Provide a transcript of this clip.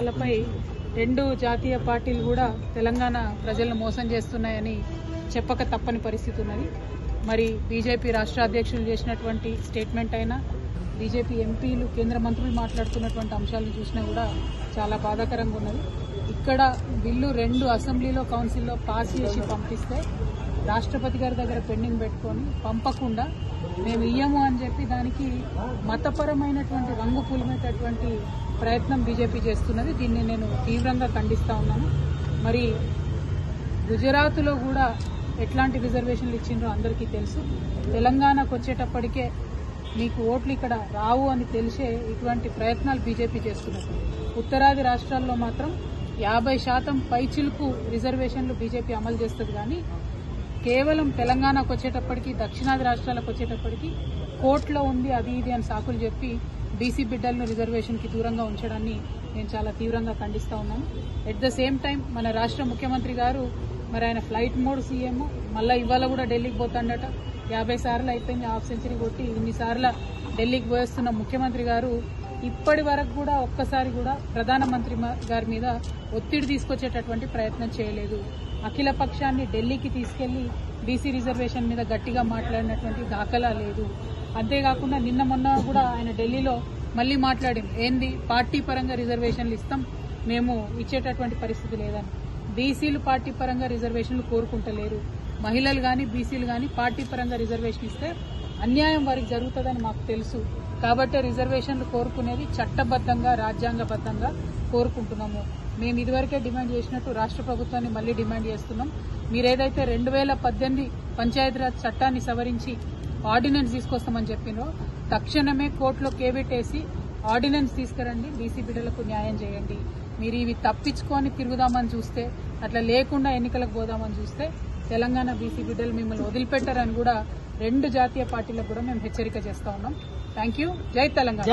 అంశాలపై రెండు జాతీయ పార్టీలు కూడా తెలంగాణ ప్రజలను మోసం చేస్తున్నాయని చెప్పక తప్పని పరిస్థితి ఉన్నది. మరి బీజేపీ రాష్ట్ర అధ్యక్షులు చేసినటువంటి స్టేట్మెంట్ అయినా, బీజేపీ ఎంపీలు కేంద్ర మంత్రులు మాట్లాడుతున్నటువంటి అంశాలను చూసినా కూడా చాలా బాధాకరంగా ఉన్నది. ఇక్కడ బిల్లు రెండు అసెంబ్లీలో కౌన్సిల్లో పాస్ చేసి పంపిస్తే రాష్ట్రపతి గారి దగ్గర పెండింగ్ పెట్టుకొని పంపకుండా మేము ఇయ్యము అని చెప్పి దానికి మతపరమైనటువంటి రంగు పూలమేటటువంటి ప్రయత్నం బీజేపీ చేస్తున్నది. దీన్ని నేను తీవ్రంగా ఖండిస్తా ఉన్నాను. మరి గుజరాత్లో కూడా ఎట్లాంటి రిజర్వేషన్లు ఇచ్చిండ్రో అందరికీ తెలుసు. తెలంగాణకు వచ్చేటప్పటికే మీకు ఓట్లు ఇక్కడ రావు అని తెలిసే ఇటువంటి ప్రయత్నాలు బీజేపీ చేస్తున్నారు. ఉత్తరాది రాష్ట్రాల్లో మాత్రం 50% పైచిలుకు రిజర్వేషన్లు బీజేపీ అమలు చేస్తుంది. కానీ కేవలం తెలంగాణకు వచ్చేటప్పటికి, దక్షిణాది రాష్ట్రాలకు వచ్చేటప్పటికి కోర్టులో ఉంది అది ఇది అని సాకులు చెప్పి బీసీ బిడ్డలను రిజర్వేషన్కి దూరంగా ఉంచడాన్ని నేను చాలా తీవ్రంగా ఖండిస్తా ఉన్నాను. ఎట్ ద సేమ్ టైం మన రాష్ట్ర ముఖ్యమంత్రి గారు మరి ఆయన ఫ్లైట్ మోడ్ సీఎం మళ్ళీ ఇవాళ కూడా ఢిల్లీకి పోతాడట. 50 సార్లు అయిపోయింది, హాఫ్ సెంచరీ కొట్టి ఇన్నిసార్లు ఢిల్లీకి పోయేస్తున్న ముఖ్యమంత్రి గారు ఇప్పటి వరకు కూడా ఒక్కసారి కూడా ప్రధానమంత్రి గారి మీద ఒత్తిడి తీసుకొచ్చేటటువంటి ప్రయత్నం చేయలేదు. అఖిల పక్షాన్ని ఢిల్లీకి తీసుకెళ్లి బీసీ రిజర్వేషన్ మీద గట్టిగా మాట్లాడినటువంటి దాఖలా లేదు. అంతేకాకుండా నిన్న మొన్న కూడా ఆయన ఢిల్లీలో మళ్లీ మాట్లాడింది, ఏంది పార్టీ పరంగా రిజర్వేషన్లు ఇస్తాం, మేము ఇచ్చేటటువంటి పరిస్థితి లేదని. బీసీలు పార్టీ పరంగా రిజర్వేషన్లు కోరుకుంటలేరు. మహిళలు గాని బీసీలు గాని పార్టీ పరంగా రిజర్వేషన్ ఇస్తే అన్యాయం వారికి జరుగుతుందని మాకు తెలుసు. కాబట్టి రిజర్వేషన్లు కోరుకునేది చట్టబద్దంగా, రాజ్యాంగబద్దంగా కోరుకుంటున్నాము. మేము ఇదివరకే డిమాండ్ చేసినట్టు రాష్ట్ర ప్రభుత్వాన్ని మళ్లీ డిమాండ్ చేస్తున్నాం. మీరేదైతే 2018 పంచాయతీరాజ్ చట్టాన్ని సవరించి ఆర్డినెన్స్ తీసుకొస్తామని చెప్పినో తక్షణమే కోర్టులో కేబెట్టేసి ఆర్డినెన్స్ తీసుకురండి, బీసీ బిడ్డలకు న్యాయం చేయండి. మీరు ఇవి తప్పించుకొని తిరుగుదామని చూస్తే, అట్లా లేకుండా ఎన్నికలకు పోదామని చూస్తే తెలంగాణ బీసీ బిడ్డలు మిమ్మల్ని వదిలిపెట్టారని కూడా రెండు జాతీయ పార్టీలకు కూడా మేము హెచ్చరిక చేస్తా ఉన్నాం. Thank you. జై తెలంగాణ.